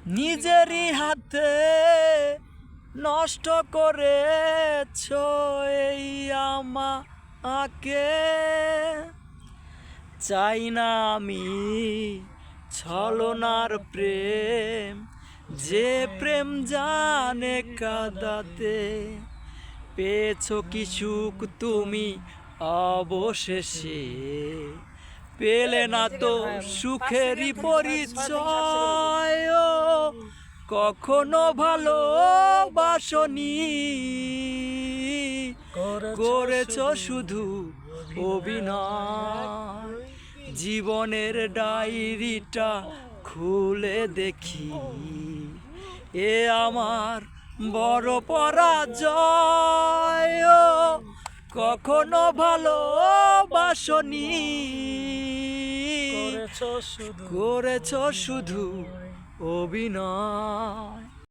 নিজেরই হাতে নষ্ট করেছ এই আমাকে। চাই না আমি ছলনার প্রেম, যে প্রেম জানে কাঁদাতে। পেয়েছো কি সুখ তুমি অবশেষে, পেলে না তো সুখেরই পরিচয়। কখনো ভালোবাসনি, করেছো শুধু অভিনয়। জীবনের ডায়েরিটা খুলে দেখি, এ আমার বড় পরাজয়। কখনো ভালোবাসনি, করেছো শুধু অভিনয়।